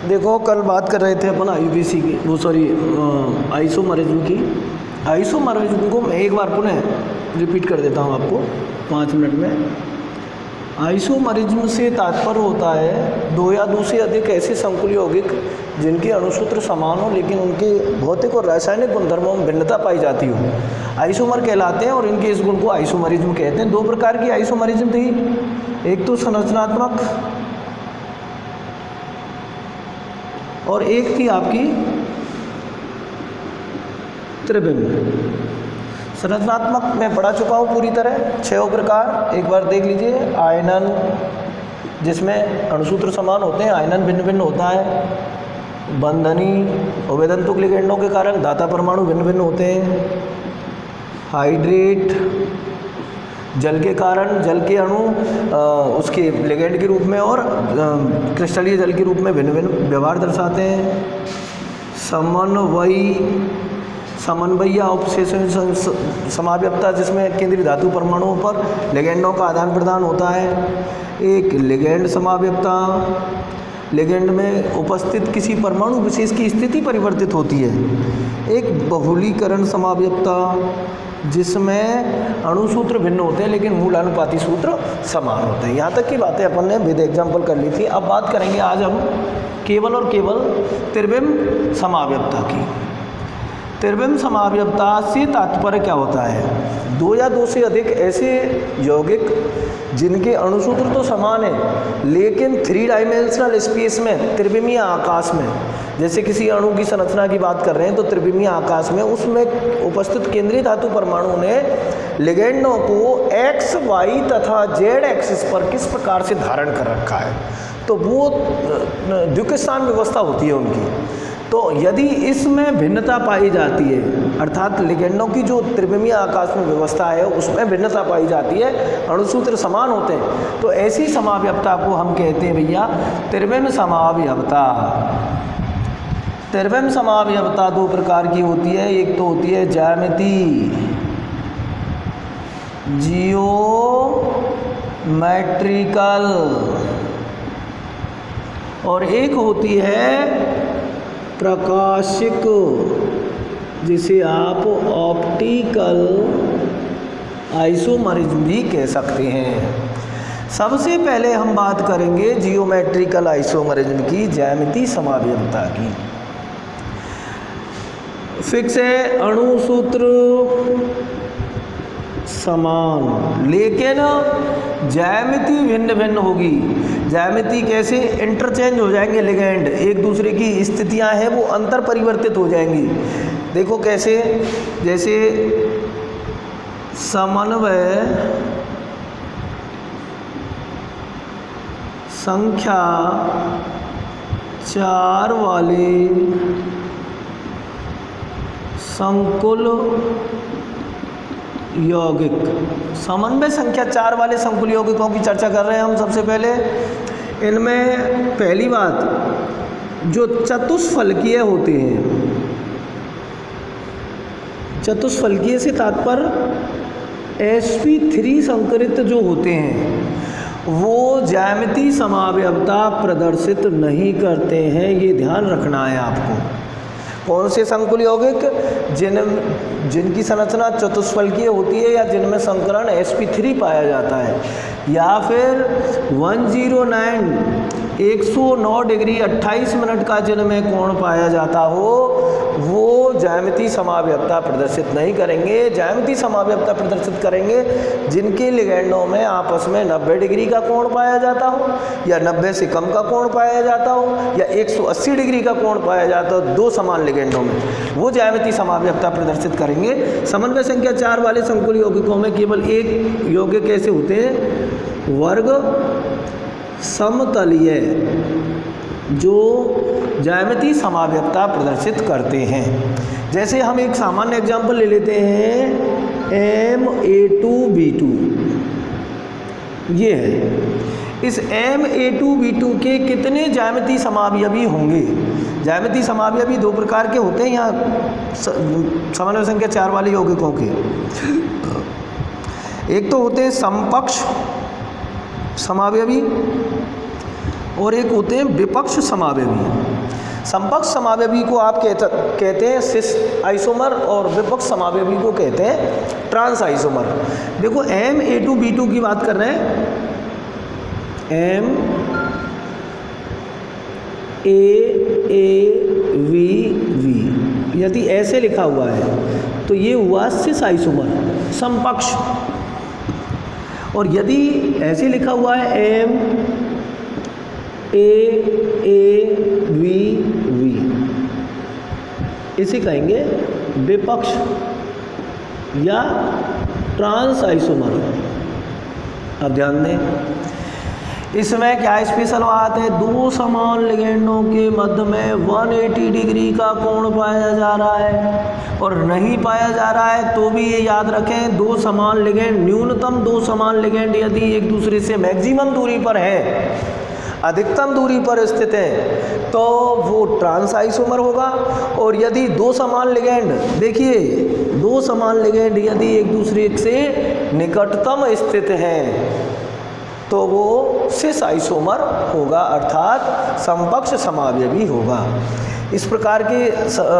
देखो कल बात कर रहे थे अपन आईयूबीसी की, वो सॉरी आइसोमरिज्म की। आइसोमरिज्म को मैं एक बार पुनः रिपीट कर देता हूँ आपको 5 मिनट में। आइसोमरिज्म से तात्पर्य होता है दो या दो से अधिक ऐसे संकुल यौगिक जिनके अणुसूत्र समान हो लेकिन उनके भौतिक और रासायनिक गुणधर्मों में भिन्नता पाई जाती हो, आइसोमर कहलाते हैं और इनके इस गुण को आइसोमरिज्म कहते हैं। 2 प्रकार की आइसोमरिज्म थी, एक तो संरचनात्मक और एक थी आपकी त्रिबिम्ब। संरचनात्मक मैं पढ़ा चुका हूँ पूरी तरह 6 प्रकार, एक बार देख लीजिए। आयनन, जिसमें अणुसूत्र समान होते हैं, आयनन भिन्न भिन्न होता है। बंधनी और वेदंतुक लिगेंडों के कारण दाता परमाणु भिन्न भिन्न होते हैं। हाइड्रेट, जल के कारण जल के अणु उसके लिगेंड के रूप में और क्रिस्टलीय जल के रूप में भिन्न भिन्न व्यवहार दर्शाते हैं। समन्वय या उपसेचन समाव्यक्ता, जिसमें केंद्रीय धातु परमाणुओं पर लिगेंडों का आदान प्रदान होता है। एक लिगेंड समाव्यक्ता, लिगेंड में उपस्थित किसी परमाणु विशेष की स्थिति परिवर्तित होती है। एक बहुलीकरण समाव्यक्ता, जिसमें अणुसूत्र भिन्न होते हैं लेकिन मूल अनुपाती सूत्र समान होते हैं। यहाँ तक की बातें अपन ने विद एग्जाम्पल कर ली थी। अब बात करेंगे आज हम केवल और केवल त्रिबिम्ब समाव्यक्ता की। त्रिबिम्ब समाव्यक्ता से तात्पर्य क्या होता है? 2 या 2 से अधिक ऐसे यौगिक जिनके अणुसूत्र तो समान है लेकिन 3 डायमेंशनल स्पेस में, त्रिविमीय आकाश में, जैसे किसी अणु की संरचना की बात कर रहे हैं तो त्रिविमीय आकाश में उसमें उपस्थित केंद्रीय धातु परमाणु ने लिगेंडों को x, y तथा z एक्सिस पर किस प्रकार से धारण कर रखा है, तो वो द्विकिस्थान व्यवस्था होती है उनकी। तो यदि इसमें भिन्नता पाई जाती है, अर्थात लिगेंडों की जो त्रिविमीय आकाश में व्यवस्था है उसमें भिन्नता पाई जाती है, अणुसूत्र समान होते हैं, तो ऐसी समाव्यक्ता को हम कहते हैं भैया त्रिबिम्ब समाव्यक्ता। त्रिबिम्ब समाव्यक्ता 2 प्रकार की होती है, एक तो होती है ज्यामिति जियोमेट्रिकल और एक होती है प्रकाशिक, जिसे आप ऑप्टिकल आइसोमरिज्म भी कह सकते हैं। सबसे पहले हम बात करेंगे जियोमेट्रिकल आइसोमरिज्म की, ज्यामिति समाव्यक्ता की। फिक्स है, अणुसूत्र समान लेकिन ज्यामिति भिन्न भिन्न होगी। ज्यामिति कैसे? इंटरचेंज हो जाएंगे लिगेंड, एक दूसरे की स्थितियां हैं वो अंतर परिवर्तित हो जाएंगी। देखो कैसे, जैसे समन्वय संख्या 4 वाले संकुल यौगिक, समन्वय संख्या 4 वाले संकुल यौगिकों की चर्चा कर रहे हैं हम। सबसे पहले इनमें पहली बात, जो चतुष्फलकीय होते हैं, चतुष्फलकीय से तात्पर्य sp3 संकरित जो होते हैं वो ज्यामिति समाव्यक्ता प्रदर्शित नहीं करते हैं, ये ध्यान रखना है आपको। कौन से संकुल यौगिक? जिनकी संरचना चतुष्फलकीय होती है या जिनमें संकरण sp3 पाया जाता है, या फिर 109 डिग्री 28 मिनट का जिनमें कोण पाया जाता हो, वो ज्यामिति समाव्यक्ता प्रदर्शित नहीं करेंगे। ज्यामिति समाव्यक्ता प्रदर्शित करेंगे जिनके लिगेंडों में आपस में 90 डिग्री का कोण पाया जाता हो, या 90 से कम का कोण पाया जाता हो, या 180 डिग्री का कोण पाया जाता हो, 2 समान लिगेंडों में, वो ज्यामिति समाव्यक्ता प्रदर्शित करेंगे। समन्वय संख्या 4 वाले संकुल यौगिकों में केवल एक यौगिक ऐसे होते हैं, वर्ग समतलीय, जो ज्यामिति समाव्यक्ता प्रदर्शित करते हैं। जैसे हम एक सामान्य एग्जाम्पल ले लेते हैं, Ma2B2, ये है। इस Ma2B2 के कितने ज्यामिति समावयवी होंगे? ज्यामिति समावयवी 2 प्रकार के होते हैं यहाँ समन्वय संख्या 4 वाले यौगिकों के। एक तो होते हैं समपक्ष समावयवी और एक होते हैं विपक्ष समावयवी। समपक्ष समावयवी को आप कहते हैं सिस आइसोमर और विपक्ष समावयवी को कहते हैं ट्रांस आइसोमर। देखो MA2B2 की बात कर रहे हैं, MAAVV, यदि ऐसे लिखा हुआ है तो ये हुआ सिस आइसोमर समपक्ष, और यदि ऐसे लिखा हुआ है MAAVV, इसे कहेंगे विपक्ष या ट्रांस आइसोमर। अब ध्यान दें, इसमें क्या स्पेशल बात है, दो समान लिगेंडों के मध्य में 180 डिग्री का कोण पाया जा रहा है, और नहीं पाया जा रहा है तो भी ये याद रखें, दो समान लिगेंड, न्यूनतम दो समान लिगेंड यदि एक दूसरे से मैक्सिमम दूरी पर है, अधिकतम दूरी पर स्थित है, तो वो ट्रांस आइसोमर होगा। और यदि दो समान लिगेंड, देखिए दो समान लिगेंड यदि एक दूसरे से निकटतम स्थित हैं तो वो सिस आइसोमर होगा, अर्थात समपक्ष समावयवी होगा। इस प्रकार के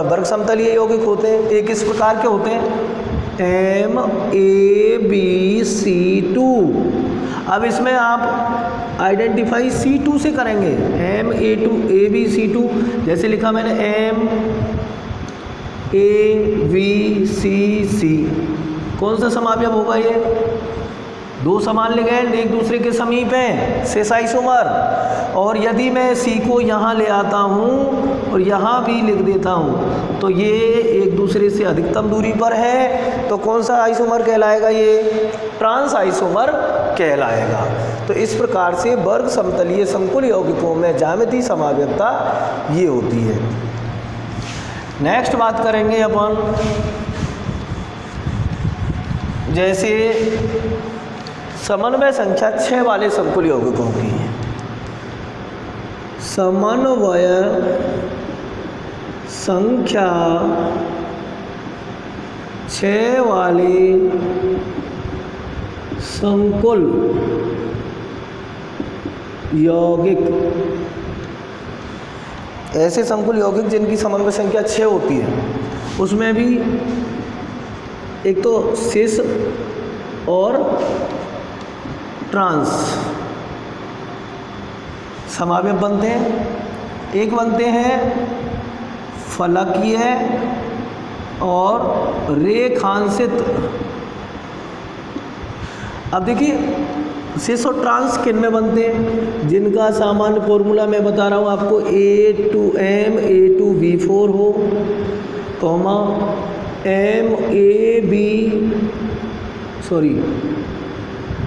वर्ग समतलीय यौगिक होते हैं। एक इस प्रकार के होते हैं MABC2। अब इसमें आप आइडेंटिफाई C2 से करेंगे, MABC2 जैसे लिखा मैंने MAVCC, कौन सा समावयव होगा ये, दो समान लिगेंड एक दूसरे के समीप हैं, सिस आइसोमर। और यदि मैं C को यहाँ ले आता हूँ और यहाँ भी लिख देता हूँ तो ये एक दूसरे से अधिकतम दूरी पर है, तो कौन सा आइसोमर कहलाएगा, ये ट्रांस आइसोमर कहलाएगा। तो इस प्रकार से वर्ग समतलीय संकुल यौगिकों में ज्यामितीय समावयवता ये होती है। नेक्स्ट बात करेंगे अपन, जैसे समन्वय संख्या 6 वाले संकुल यौगिकों की। समन्वय संख्या 6 वाले संकुल यौगिक, ऐसे संकुल यौगिक जिनकी समन्वय संख्या 6 होती है, उसमें भी एक तो सिस और ट्रांस समावयव बनते हैं। एक बनते हैं फलकीय और रेखांशित। अब देखिए सिस और ट्रांस किन में बनते हैं, जिनका सामान्य फॉर्मूला मैं बता रहा हूँ आपको, A2M A2V4 हो, कॉमा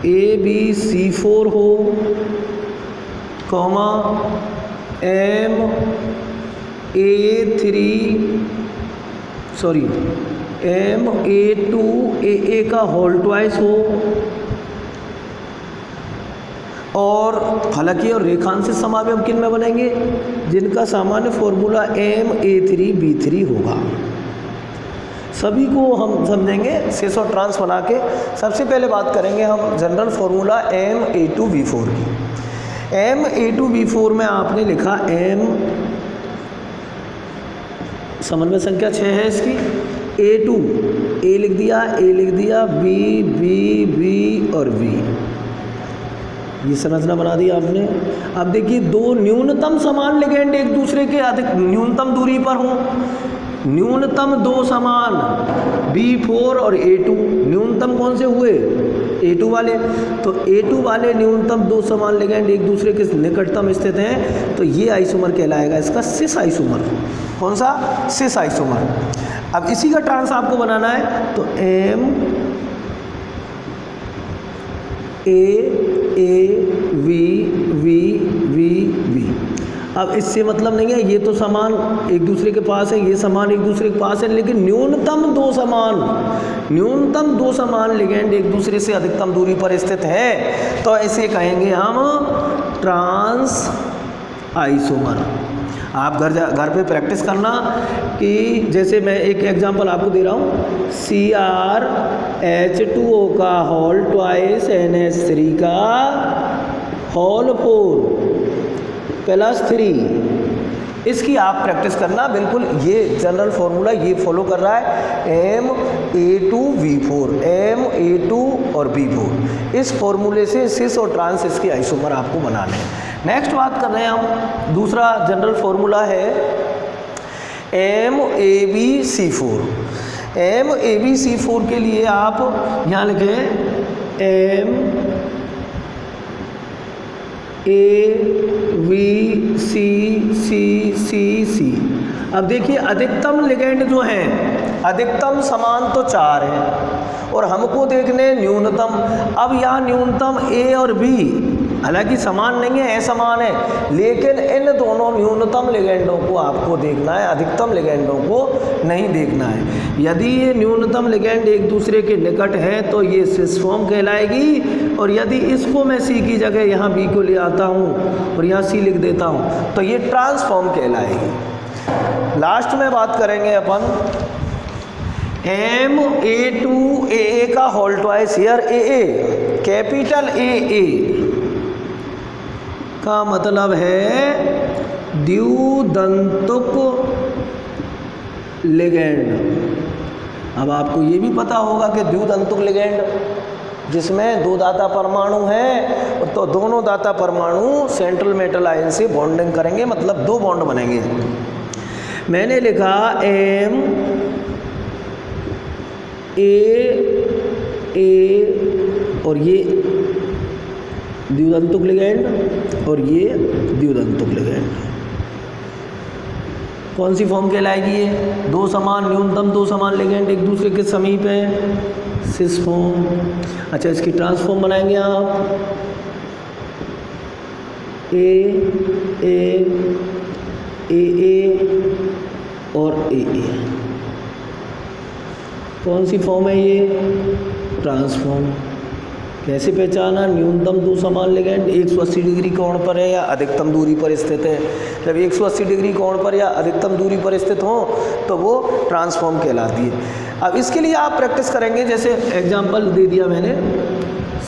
ABC4 हो, कॉमा MA2AA का होल ट्वाइस हो, और फलकीय और रेखांशित समावयव किन में बनेंगे, जिनका सामान्य फॉर्मूला MA3B3 होगा। सभी को हम समझेंगे सिस और ट्रांस बना के। सबसे पहले बात करेंगे हम जनरल फॉर्मूला MA2B4 की। MA2B4 में आपने लिखा M, समन्वय संख्या 6 है इसकी, A2 A लिख दिया, A लिख दिया, B और V, ये संरचना बना दी आपने। अब देखिए दो न्यूनतम समान लिगेंड एक दूसरे के अधिक न्यूनतम दूरी पर हों, न्यूनतम दो समान B4 और A2, न्यूनतम कौन से हुए, A2 वाले, तो A2 वाले न्यूनतम दो समान लिगेंड एक दूसरे के निकटतम स्थित हैं, तो ये आइसोमर कहलाएगा इसका सिस आइसोमर। कौन सा, सिस आइसोमर। अब इसी का ट्रांस आपको बनाना है, तो MAAVV। अब इससे मतलब नहीं है ये तो समान एक दूसरे के पास है, ये समान एक दूसरे के पास है, लेकिन न्यूनतम दो समान लिगेंड एक दूसरे से अधिकतम दूरी पर स्थित है, तो ऐसे कहेंगे हम ट्रांस आइसोमर। आप घर पे प्रैक्टिस करना कि जैसे मैं एक एग्जांपल आपको दे रहा हूँ, CrH2O का होल ट्वाइस NH3 का होल 4 +3। इसकी आप प्रैक्टिस करना बिल्कुल, ये जनरल फॉर्मूला ये फॉलो कर रहा है, Ma2V4, Ma2 और B4। इस फॉर्मूले से सिस और ट्रांस इसके आइसोमर आपको बनाने हैं। नेक्स्ट बात कर रहे हैं हम, दूसरा जनरल फॉर्मूला है MAbC4। MAbC4 के लिए आप यहाँ लिखें MAbCCCC। अब देखिए अधिकतम लिगेंड जो हैं, अधिकतम समान तो 4 हैं और हमको देखने न्यूनतम। अब यहाँ न्यूनतम A और B हालांकि समान नहीं है, असमान है, लेकिन इन दोनों न्यूनतम लिगेंडों को आपको देखना है, अधिकतम लिगेंडों को नहीं देखना है। यदि ये न्यूनतम लिगेंड एक दूसरे के निकट है तो ये सिस फॉर्म कहलाएगी, और यदि इसको मैं C की जगह यहाँ B को ले आता हूँ और यहाँ C लिख देता हूँ तो ये ट्रांसफॉर्म कहलाएगी। लास्ट में बात करेंगे अपन Ma2AA का whole twice. Here AA, capital AA का मतलब है द्विदंतुक लिगेंड। अब आपको ये भी पता होगा कि द्विदंतुक लिगेंड जिसमें 2 दाता परमाणु हैं तो दोनों दाता परमाणु सेंट्रल मेटल आयन से बॉन्डिंग करेंगे, मतलब 2 बॉन्ड बनेंगे। मैंने लिखा Ma और ये द्विदंतुक लिगेंड और ये द्विदंतुक लिगेंड। कौन सी फॉर्म कहलाएगी ये? 2 समान, न्यूनतम 2 समान लिगेंड एक दूसरे के समीप है, सिस फॉर्म। अच्छा, इसकी ट्रांसफॉर्म बनाएंगे आप AA और AA। कौन सी फॉर्म है ये? ट्रांसफॉर्म। कैसे पहचाना? न्यूनतम 2 समान लिगेंड 180 डिग्री कोण पर है या अधिकतम दूरी पर स्थित है। जब 180 डिग्री कोण पर या अधिकतम दूरी पर स्थित हो तो वो ट्रांसफॉर्म कहलाती है। अब इसके लिए आप प्रैक्टिस करेंगे, जैसे एग्जांपल दे दिया मैंने,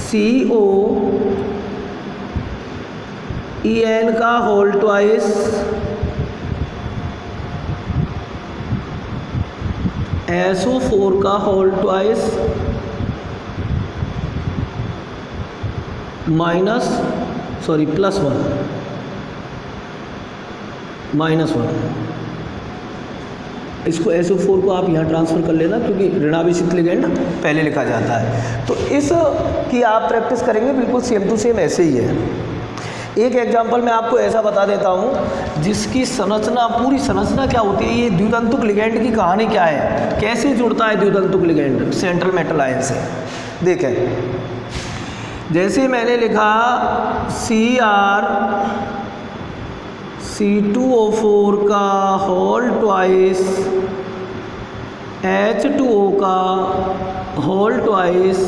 COEN का होल ट्वाइस SO4 का होल ट्वाइस +1 इसको SO4 को आप यहाँ ट्रांसफ़र कर लेना, क्योंकि ऋणावेशित लिगेंड पहले लिखा जाता है। तो इस की आप प्रैक्टिस करेंगे, बिल्कुल सेम टू सेम ऐसे ही है। एक एग्जांपल मैं आपको ऐसा बता देता हूँ जिसकी संरचना, पूरी संरचना क्या होती है, ये द्विदंतुक लिगेंड की कहानी क्या है, कैसे जुड़ता है द्विदंतुक लिगेंड सेंट्रल मेटल आयन से। देखें, जैसे मैंने लिखा C2O4 का होल ट्वाइस H2O का होल ट्वाइस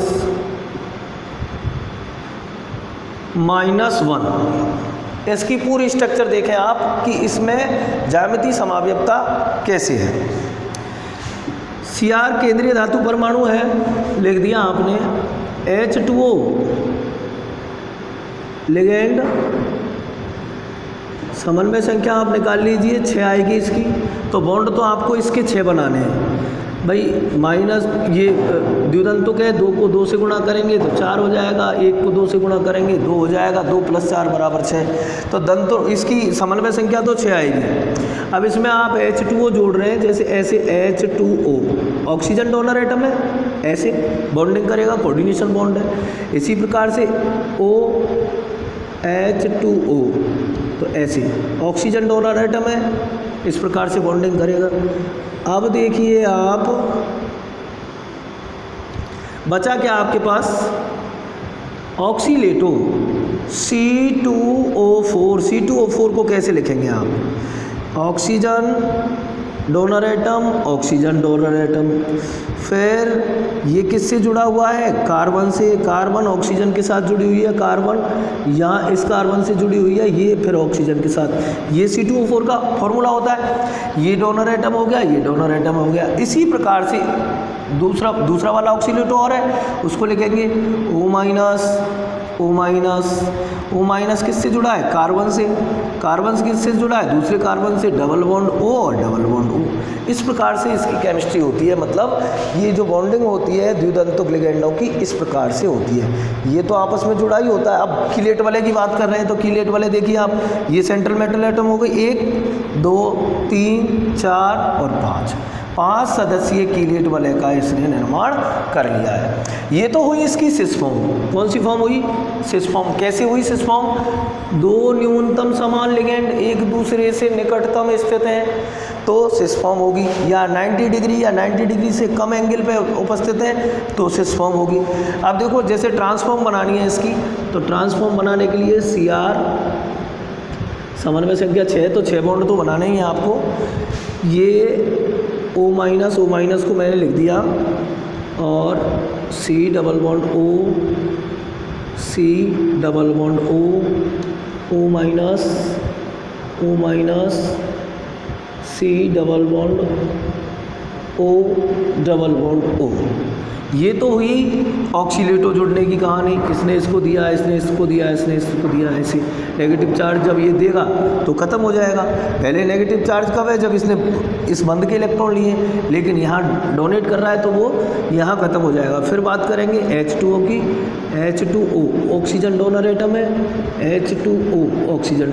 -1। इसकी पूरी स्ट्रक्चर देखें आप कि इसमें ज्यामितीय समावयवता कैसी है। Cr केंद्रीय धातु परमाणु है, लिख दिया आपने। H2O लिगेंड, समन्वय संख्या आप निकाल लीजिए, 6 आएगी इसकी। तो बॉन्ड तो आपको इसके 6 बनाने हैं भाई। माइनस ये द्विदंतुक है, 2 को 2 से गुणा करेंगे तो 4 हो जाएगा, 1 को 2 से गुणा करेंगे 2 हो जाएगा, 2 + 4 = 6। तो दंतों इसकी समन्वय संख्या तो 6 आएगी। अब इसमें आप H2O जोड़ रहे हैं, जैसे ऐसे H2O ऑक्सीजन डोनर एटम है, ऐसे बॉन्डिंग करेगा, कोऑर्डिनेशन बॉन्ड है। इसी प्रकार से OH2O तो ऐसे ऑक्सीजन डोनर एटम है, इस प्रकार से बॉन्डिंग करेगा। अब देखिए आप, बचा क्या आपके पास? ऑक्सीलेटो C2O4। C2O4 को कैसे लिखेंगे आप? Oxygen donor atom, oxygen donor atom. फिर ये किससे जुड़ा हुआ है? कार्बन से। कार्बन ऑक्सीजन के साथ जुड़ी हुई है, कार्बन यहाँ इस कार्बन से जुड़ी हुई है, ये फिर ऑक्सीजन के साथ। ये C2O4 का फॉर्मूला होता है। ये डोनर एटम हो गया, ये डोनर एटम हो गया। इसी प्रकार से दूसरा वाला ऑक्सीलेटर और है, उसको लिखेंगे O minus, O minus. O minus किससे जुड़ा है? कार्बन से। कार्बन से किससे जुड़ा है? दूसरे कार्बन से। डबल बॉन्ड O और डबल बॉन्ड O। इस प्रकार से इसकी केमिस्ट्री होती है, मतलब ये जो बॉन्डिंग होती है द्वितंतुक लिगेंडों की इस प्रकार से होती है। ये तो आपस में जुड़ा ही होता है। अब कीलेट वाले की बात कर रहे हैं तो कीलेट वाले देखिए आप, ये सेंट्रल मेटल एटम हो गई 1 2 3 4 और 5 सदस्यीय कीलेट वलय का इसने निर्माण कर लिया है। ये तो हुई इसकी सिस फॉर्म। कौन सी फॉर्म हुई? Cis form. कैसे हुई सिस फॉर्म? दो न्यूनतम समान लिगेंड एक दूसरे से निकटतम स्थित हैं तो सिस फॉर्म होगी, या 90 डिग्री या 90 डिग्री से कम एंगल पे उपस्थित हैं तो सिस फॉर्म होगी। अब देखो जैसे ट्रांसफॉर्म बनानी है इसकी, तो ट्रांसफॉर्म बनाने के लिए Cr समन्वय संख्या 6, तो 6 बॉन्ड तो बनाना ही है आपको। ये O माइनस को मैंने लिख दिया और C double bond O, C double bond O minus C double bond O double bond O। ये तो हुई ऑक्सीलेटो जुड़ने की कहानी। किसने इसको दिया, इसने इसको दिया, इसने इसको दिया। ऐसे नेगेटिव चार्ज जब ये देगा तो ख़त्म हो जाएगा। पहले नेगेटिव चार्ज कब है? जब इसने इस बंद के इलेक्ट्रॉन लिए, लेकिन यहाँ डोनेट कर रहा है तो वो यहाँ ख़त्म हो जाएगा। फिर बात करेंगे H2O की। H2O ऑक्सीजन डोनर एटम है, H2O ऑक्सीजन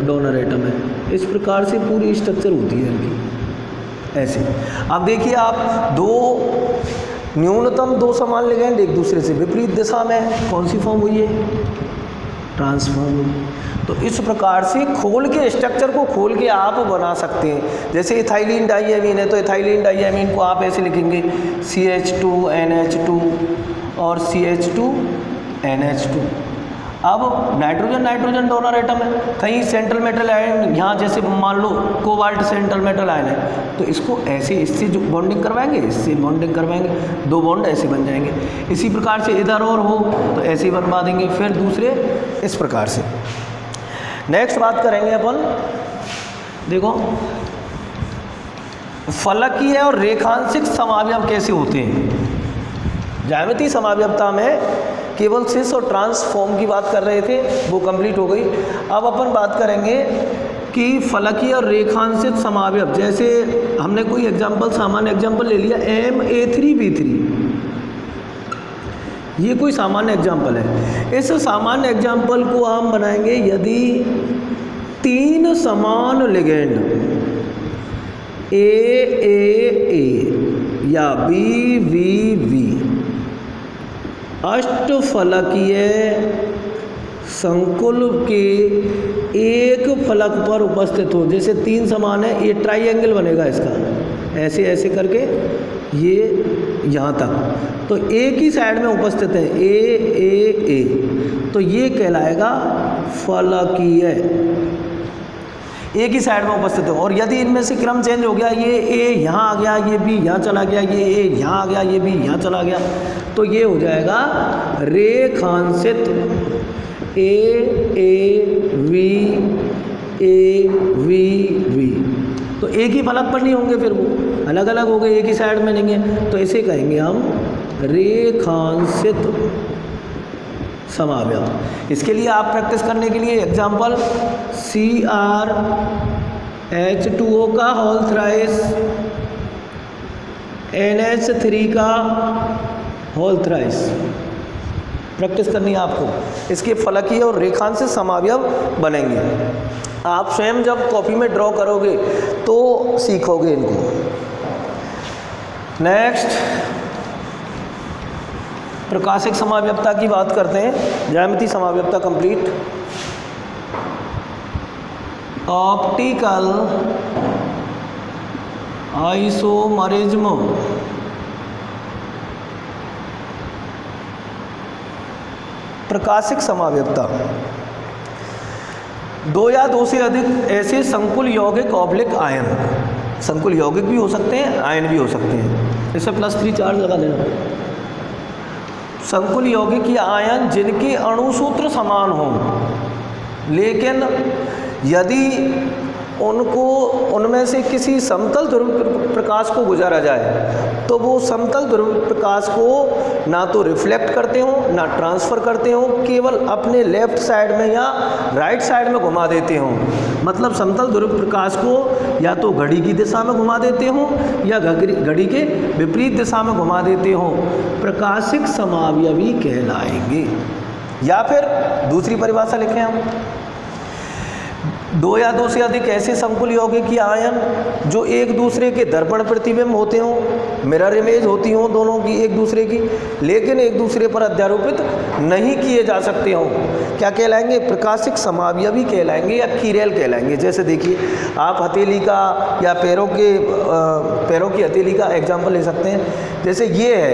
डोनर एटम है। इस प्रकार से पूरी स्ट्रक्चर होती है इनकी ऐसे। अब देखिए आप, न्यूनतम दो समान लिगेंड एक दूसरे से विपरीत दिशा में, कौन सी फॉर्म हुई है? ट्रांसफॉर्म। तो इस प्रकार से खोल के स्ट्रक्चर को खोल के आप बना सकते हैं। जैसे इथाइलिन डाइएमीन है तो इथाइलिन डाइएमीन को आप ऐसे लिखेंगे CH2NH2 और CH2NH2। अब नाइट्रोजन डोनर एटम है, कहीं सेंट्रल मेटल आयन, यहाँ जैसे मान लो कोबाल्ट सेंट्रल मेटल आयन है तो इसको ऐसे इससे जो बॉन्डिंग करवाएंगे, इससे बॉन्डिंग करवाएंगे, दो बॉन्ड ऐसे बन जाएंगे। इसी प्रकार से इधर और हो तो ऐसे ही बनवा देंगे, फिर दूसरे इस प्रकार से। नेक्स्ट बात करेंगे अपन, देखो फलकीय और रेखांशिक समावयव कैसे होते हैं। ज्यामितीय समावयवता में केवल सिस और ट्रांसफॉर्म की बात कर रहे थे, वो कंप्लीट हो गई। अब अपन बात करेंगे कि फलकीय और रेखांशित समावयव, जैसे हमने कोई एग्जांपल, सामान्य एग्जांपल ले लिया Ma3B3, ये कोई सामान्य एग्जांपल है। इस सामान्य एग्जांपल को हम बनाएंगे यदि तीन समान लिगेंड A या B अष्टफलकीय संकुल के एक फलक पर उपस्थित हो। जैसे तीन समान है, ये ट्राइएंगल बनेगा इसका, ऐसे ऐसे करके ये यहाँ तक, तो एक ही साइड में उपस्थित है A, तो ये कहलाएगा फलकीय, एक ही साइड में उपस्थित है। और यदि इनमें से क्रम चेंज हो गया, ये A यहाँ आ गया, ये B यहाँ चला गया, ये A यहाँ आ गया, ये B यहाँ चला गया, तो ये हो जाएगा रेखांशित AV। तो एक ही फलक पर नहीं होंगे, फिर वो अलग अलग हो गए, एक ही साइड में नहीं है, तो इसे कहेंगे हम रेखांशित समावयव। इसके लिए आप प्रैक्टिस करने के लिए एग्जांपल CrH2O का होल थ्राइस, NH3 का होल थ्राइस प्रैक्टिस करनी है आपको। इसके फलकीय और रेखांशित समावयव बनेंगे। आप स्वयं जब कॉपी में ड्रॉ करोगे तो सीखोगे इनको। नेक्स्ट प्रकाशिक समावयवता की बात करते हैं। ज्यामितीय समावयवता कंप्लीट। ऑप्टिकल आइसोमरिज्म प्रकाशिक समावयवता, दो या दो से अधिक ऐसे संकुल यौगिक ऑब्लिक आयन संकुल यौगिक भी हो सकते हैं, आयन भी हो सकते हैं। इसे +3 चार्ज लगा देना। संकुल यौगिक या आयन जिनके अणु सूत्र समान हों, लेकिन यदि उनमें से किसी समतल ध्रुव प्रकाश को गुजारा जाए तो वो समतल ध्रुव प्रकाश को ना तो रिफ्लेक्ट करते हों ना ट्रांसफ़र करते हों, केवल अपने लेफ्ट साइड में या राइट साइड में घुमा देते हों। मतलब समतल ध्रुव प्रकाश को या तो घड़ी की दिशा में घुमा देते हों या घड़ी के विपरीत दिशा में घुमा देते हों, प्रकाशिक समावयवी कहलाएंगे। या फिर दूसरी परिभाषा लिखें हम, दो या दो से अधिक ऐसे संकुल यौगिक या आयन जो एक दूसरे के दर्पण प्रतिबिंब होते हों, मिरर इमेज होती हों दोनों की एक दूसरे की, लेकिन एक दूसरे पर अध्यारोपित नहीं किए जा सकते हों, क्या कहलाएंगे? प्रकाशिक समावयवी कहलाएंगे या कीरेल कहलाएंगे। जैसे देखिए, आप हथेली का या पैरों की हथेली का एग्जाम्पल ले सकते हैं। जैसे ये है,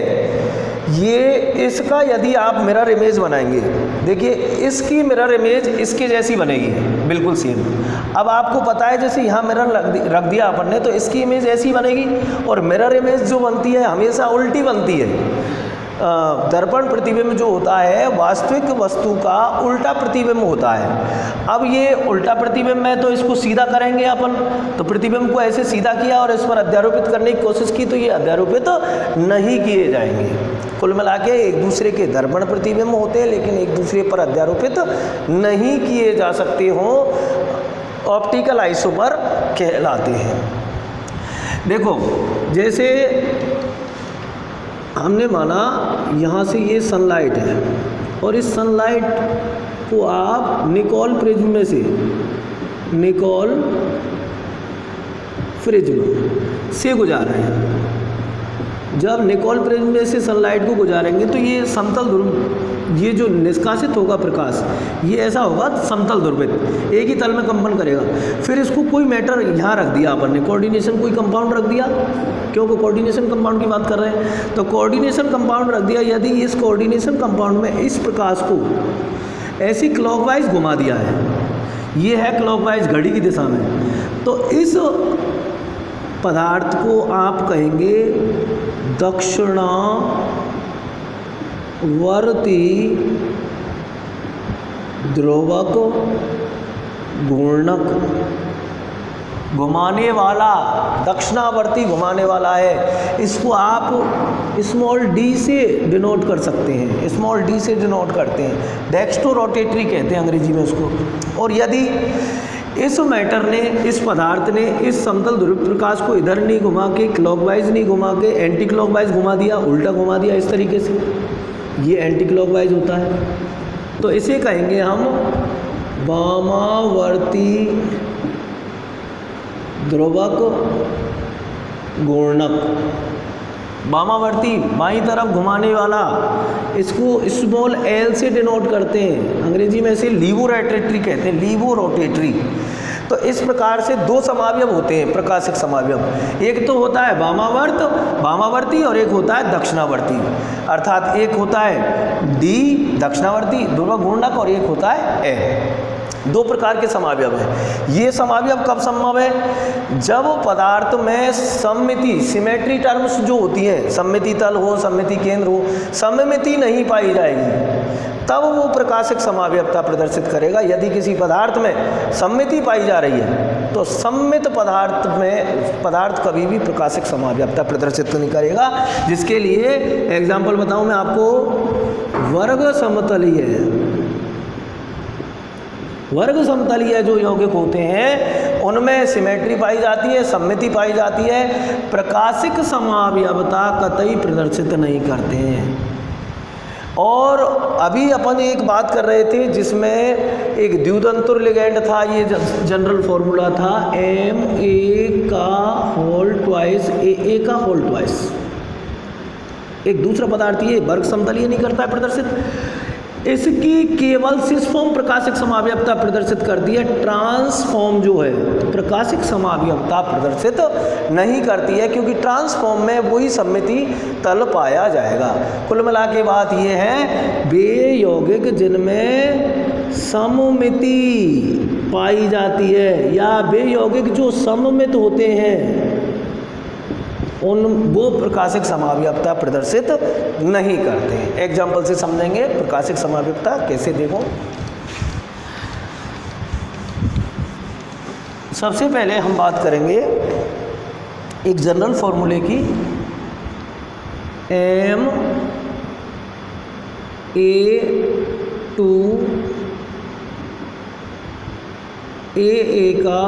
ये इसका यदि आप मिरर इमेज बनाएंगे, देखिए इसकी मिरर इमेज इसके जैसी बनेगी, बिल्कुल सेम। अब आपको पता है जैसे यहाँ मिरर रख दिया अपन ने तो इसकी इमेज ऐसी बनेगी, और मिरर इमेज जो बनती है हमेशा उल्टी बनती है। दर्पण प्रतिबिंब जो होता है वास्तविक वस्तु का उल्टा प्रतिबिंब होता है। अब ये उल्टा प्रतिबिंब है तो इसको सीधा करेंगे अपन, तो प्रतिबिंब को ऐसे सीधा किया और इस पर अध्यारोपित करने की कोशिश की तो ये अध्यारोपित नहीं किए जाएंगे। कुल मिला के एक दूसरे के दर्पण प्रतिबिंब होते हैं लेकिन एक दूसरे पर अध्यारोपित नहीं किए जा सकते हों, ऑप्टिकल आइसोमर कहलाते हैं। देखो, जैसे हमने माना यहाँ से ये सनलाइट है और इस सनलाइट को आप निकोल प्रिज्म में से, निकोल प्रिज्म से गुजार रहे हैं। जब निकोल प्रिज्म में से सनलाइट को गुजारेंगे तो ये समतल ध्रुव, ये जो निष्कासित होगा प्रकाश, ये ऐसा होगा समतल ध्रुवित, एक ही तल में कंपन करेगा। फिर इसको कोई मैटर यहाँ रख दिया अपन ने, कोऑर्डिनेशन कोई कंपाउंड रख दिया, क्योंकि कोऑर्डिनेशन कंपाउंड की बात कर रहे हैं, तो कोऑर्डिनेशन कंपाउंड रख दिया। यदि इस कोऑर्डिनेशन कंपाउंड में इस प्रकाश को ऐसी क्लॉकवाइज घुमा दिया है, ये है क्लॉकवाइज घड़ी की दिशा में, तो इस पदार्थ को आप कहेंगे दक्षिणावर्ती ध्रुवक घूर्णक। घुमाने वाला, दक्षिणावर्ती घुमाने वाला है, इसको आप स्मॉल डी से डिनोट कर सकते हैं, स्मॉल डी से डिनोट करते हैं, डेक्स्ट्रो रोटेटरी कहते हैं अंग्रेजी में उसको। और यदि इस मैटर ने, इस पदार्थ ने इस समतल ध्रुव प्रकाश को इधर नहीं घुमा के, क्लॉकवाइज नहीं घुमा के, एंटी क्लॉकवाइज घुमा दिया, उल्टा घुमा दिया इस तरीके से, ये एंटी क्लॉकवाइज होता है, तो इसे कहेंगे हम वामावर्ती ध्रुवक घूर्णक। वामावर्ती बाईं तरफ घुमाने वाला, इसको स्मॉल एल से डिनोट करते हैं, अंग्रेजी में इसे लीवो रोटेटरी कहते हैं, लीवो रोटेटरी। तो इस प्रकार से दो समावयव होते हैं प्रकाशिक समावयव, एक तो होता है वामावर्ती और एक होता है दक्षिणावर्ती। अर्थात एक होता है डी दक्षिणावर्ती ध्रुवक घूर्णक और एक होता है ए। दो प्रकार के समावयव हैं। ये समावयव कब संभव है? जब पदार्थ में सममिति, सिमेट्री टर्म्स जो होती है, सममिति तल हो, सममिति केंद्र हो, सममिति नहीं पाई जाएगी, तब वो प्रकाशिक समावयवता प्रदर्शित करेगा। यदि किसी पदार्थ में सममिति पाई जा रही है तो सममित पदार्थ में पदार्थ कभी भी प्रकाशिक समावयवता प्रदर्शित नहीं करेगा। जिसके लिए एग्जाम्पल बताऊं मैं आपको, वर्ग समतलीय, वर्ग समतलीय जो यौगिक होते हैं उनमें सिमेट्री पाई जाती है, सममिति पाई जाती है, प्रकाशिक समावयवता कतई प्रदर्शित नहीं करते हैं। और अभी अपन एक बात कर रहे थे जिसमें एक द्वितंतुर लिगैंड था, ये जनरल फॉर्मूला था Ma का होल ट्वाइस AA का होल ट्वाइस। एक दूसरा पदार्थ ये वर्ग समतलीय नहीं करता है प्रदर्शित, इसकी केवल सिस फॉर्म प्रकाशिक समावयवता प्रदर्शित करती है, ट्रांसफॉर्म जो है प्रकाशिक समावयवता प्रदर्शित नहीं करती है, क्योंकि ट्रांसफॉर्म में वही सममिति तल पाया जाएगा। कुल मिला के बात यह है, वे यौगिक जिनमें सममिति पाई जाती है या वे यौगिक जो सममित होते हैं उन वो प्रकाशिक समावयवता प्रदर्शित नहीं करते हैं। एग्जाम्पल से समझेंगे प्रकाशिक समावयवता कैसे। देखो सबसे पहले हम बात करेंगे एक जनरल फॉर्मूले की, Ma2 का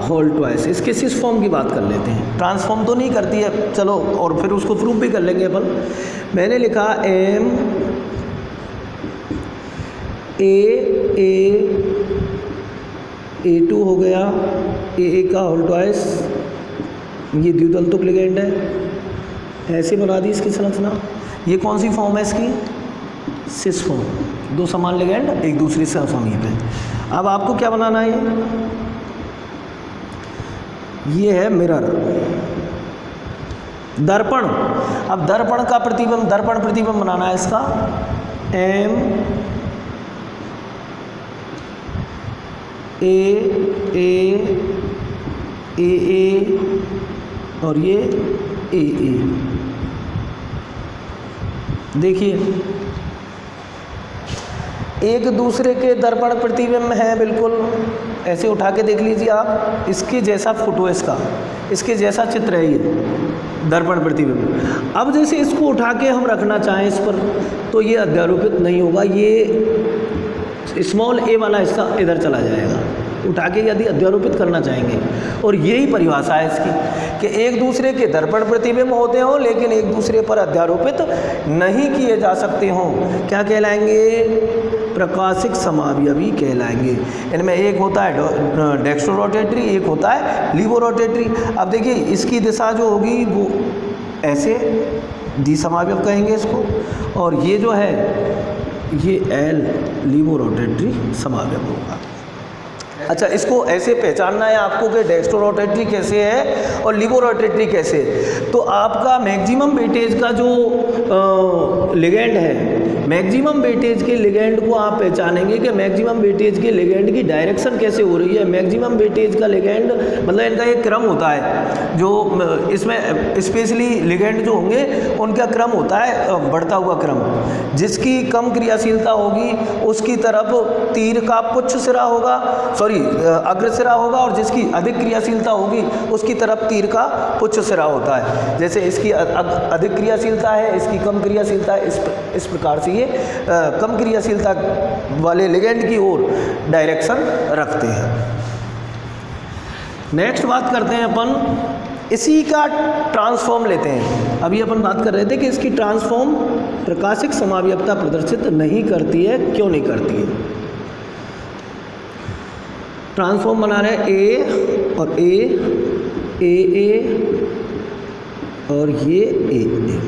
होल ट्वाइस। इसके सिस फॉर्म की बात कर लेते हैं, ट्रांसफॉर्म तो नहीं करती है, चलो और फिर उसको प्रूफ भी कर लेंगे अपन। मैंने लिखा A2 हो गया, A का होल ट्वाइस, ये द्वितल्तुक लिगेंड है, ऐसे बना दी इसकी संरचना। ये कौन सी फॉर्म है इसकी? सिस फॉर्म, दो समान लिगेंड एक दूसरे से समीप है। अब आपको क्या बनाना है? ये है मिरर, दर्पण। अब दर्पण का प्रतिबिंब, दर्पण प्रतिबिंब बनाना है इसका, A और ये AA। देखिए एक दूसरे के दर्पण प्रतिबिंब है, बिल्कुल ऐसे उठा के देख लीजिए आप, इसके जैसा फोटो है इसका, इसके जैसा चित्र है ये दर्पण प्रतिबिंब। अब जैसे इसको उठा के हम रखना चाहें इस पर, तो ये अध्यारोपित नहीं होगा, ये स्मॉल a वाला हिस्सा इधर चला जाएगा, उठा के यदि अध्यारोपित करना चाहेंगे। और यही परिभाषा है इसकी कि एक दूसरे के दर्पण प्रतिबिंब होते हों लेकिन एक दूसरे पर अध्यारोपित नहीं किए जा सकते हों, क्या कहलाएंगे? प्रकाशिक समावयवी कहलाएंगे। इनमें एक होता है डेक्स्ट्रोरोटेटरी, एक होता है लीवोरोटेटरी। अब देखिए इसकी दिशा जो होगी वो ऐसे द्विसमावयव कहेंगे इसको, और ये जो है ये L लीवोरोटेटरी समावयव होगा। अच्छा, इसको ऐसे पहचानना है आपको कि डेक्स्ट्रोरोटेटरी कैसे है और लीवोरोटेटरी कैसे है। तो आपका मैक्सिमम वेटेज का जो लिगेंड है, मैक्सिमम वेटेज के लिगेंड को आप पहचानेंगे कि मैक्सिमम वेटेज के लिगेंड की डायरेक्शन कैसे हो रही है। मैक्सिमम वेटेज का लिगेंड मतलब इनका एक क्रम होता है, जो इसमें स्पेशली लिगेंड जो होंगे उनका क्रम होता है, बढ़ता हुआ क्रम। जिसकी कम क्रियाशीलता होगी उसकी तरफ तीर का पुच्छ सिरा होगा, अग्रसिरा होगा, और जिसकी अधिक क्रियाशीलता होगी उसकी तरफ तीर का पुच्छ सिरा होता है। जैसे इसकी अधिक क्रियाशीलता है, इसकी कम क्रियाशीलता है, इस प्रकार से ये कम क्रियाशीलता वाले लिगेंड की ओर डायरेक्शन रखते हैं। नेक्स्ट बात करते हैं अपन इसी का ट्रांसफॉर्म लेते हैं। अभी अपन बात कर रहे थे कि इसकी ट्रांसफॉर्म प्रकाशिक समावयवता प्रदर्शित नहीं करती है। क्यों नहीं करती है? ट्रांसफॉर्म बना रहे हैं A और AA और ये AA।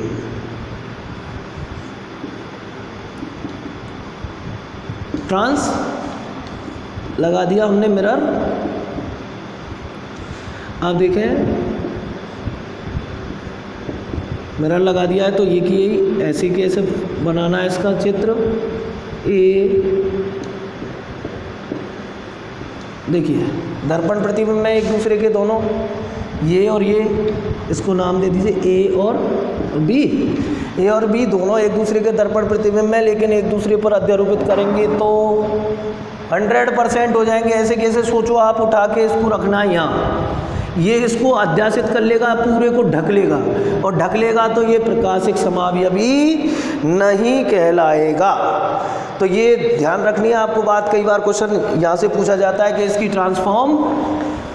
ट्रांस लगा दिया हमने मिरर। आप देखें मिरर लगा दिया है, तो ये कि ऐसे कैसे बनाना है इसका चित्र। देखिए दर्पण प्रतिबिंब में एक दूसरे के दोनों, ये और ये, इसको नाम दे दीजिए A और B। A और B दोनों एक दूसरे के दर्पण प्रतिबिंब में, लेकिन एक दूसरे पर अध्यारोपित करेंगे तो 100% हो जाएंगे। ऐसे कैसे? सोचो आप, उठा के इसको रखना है यहाँ, ये इसको अध्यासित कर लेगा, पूरे को ढक लेगा, और ढक लेगा तो ये प्रकाशिक समावयवी नहीं कहलाएगा। तो ये ध्यान रखनी है आपको बात। कई बार क्वेश्चन यहाँ से पूछा जाता है कि इसकी ट्रांसफॉर्म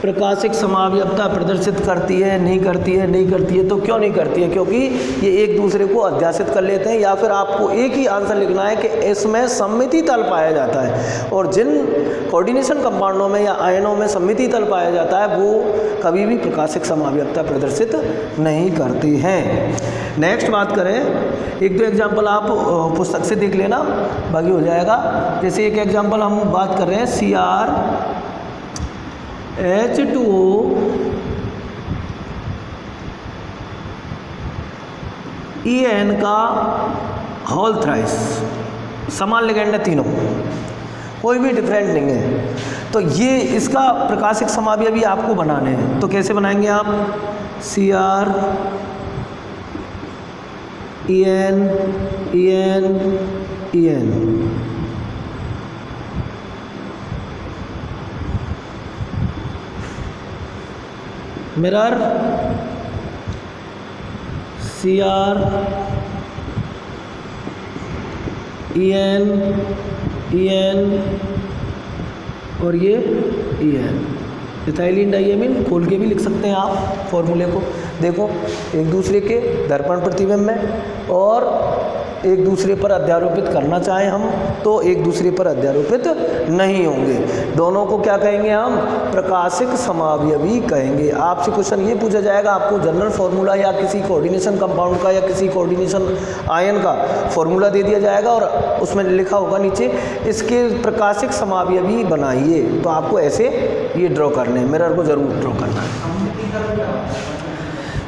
प्रकाशिक समावयवता प्रदर्शित करती है, नहीं करती है, नहीं करती है। तो क्यों नहीं करती है? क्योंकि ये एक दूसरे को अध्यासित कर लेते हैं। या फिर आपको एक ही आंसर लिखना है कि इसमें सममिति तल पाया जाता है, और जिन कोऑर्डिनेशन कंपाउंडों में या आयनों में सममिति तल पाया जाता है वो कभी भी प्रकाशिक समावयवता प्रदर्शित नहीं करती हैं। नेक्स्ट बात करें, एक दो एग्जाम्पल आप पुस्तक से देख लेना, बाकी हो जाएगा। जैसे एक एग्जाम्पल हम बात कर रहे हैं CrH2O EN का होल थ्राइस, समान लिगेंड है तीनों, कोई भी डिफरेंट नहीं है। तो ये इसका प्रकाशिक समावयवी आपको बनाने हैं। तो कैसे बनाएंगे आप? CrH2 EN EN EN। Mirror CR EN EN और ये EN। इथाइलिन डाइएमीन खोल के भी लिख सकते हैं आप फॉर्मूले को। देखो एक दूसरे के दर्पण प्रतिबिंब में और एक दूसरे पर अध्यारोपित करना चाहें हम तो एक दूसरे पर अध्यारोपित नहीं होंगे। दोनों को क्या कहेंगे हम? प्रकाशिक समावयवी कहेंगे। आपसे क्वेश्चन ये पूछा जाएगा, आपको जनरल फॉर्मूला या किसी कोऑर्डिनेशन कंपाउंड का या किसी कोऑर्डिनेशन आयन का फॉर्मूला दे दिया जाएगा और उसमें लिखा होगा नीचे इसके प्रकाशिक समावयवी बनाइए, तो आपको ऐसे ये ड्रॉ करने हैं। मिरर को जरूर ड्रॉ करना है।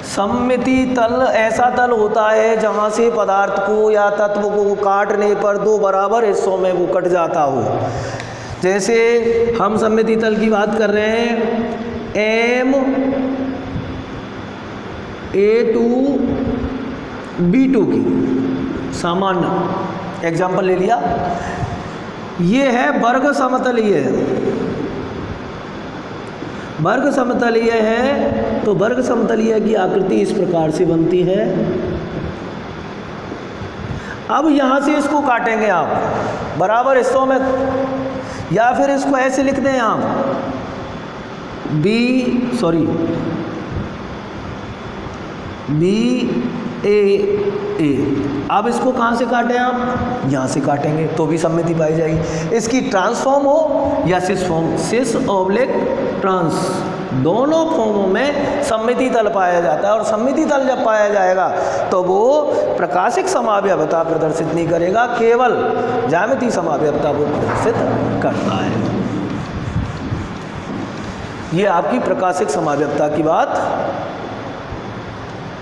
सममिति तल ऐसा तल होता है जहाँ से पदार्थ को या तत्व को काटने पर दो बराबर हिस्सों में वो कट जाता हो। जैसे हम सममिति तल की बात कर रहे हैं, MA2B2 की सामान्य एग्जाम्पल ले लिया। ये है वर्ग समतलीय, वर्ग समतलीय है तो वर्ग समतलीय की आकृति इस प्रकार से बनती है। अब यहाँ से इसको काटेंगे आप बराबर हिस्सों में, या फिर इसको ऐसे लिख दें आप BAA। अब इसको कहाँ से काटें आप? यहाँ से काटेंगे तो भी सममिति पाई जाएगी। इसकी ट्रांसफॉर्म हो या सिस फॉर्म, सिस ऑब्लिक ट्रांस, दोनों फॉर्मों में सममिति तल पाया जाता है। और सममिति तल जब पाया जाएगा तो वो प्रकाशिक समावयवता प्रदर्शित नहीं करेगा, केवल ज्यामितीय समावयवता वो प्रदर्शित करता है। ये आपकी प्रकाशिक समावयवता की बात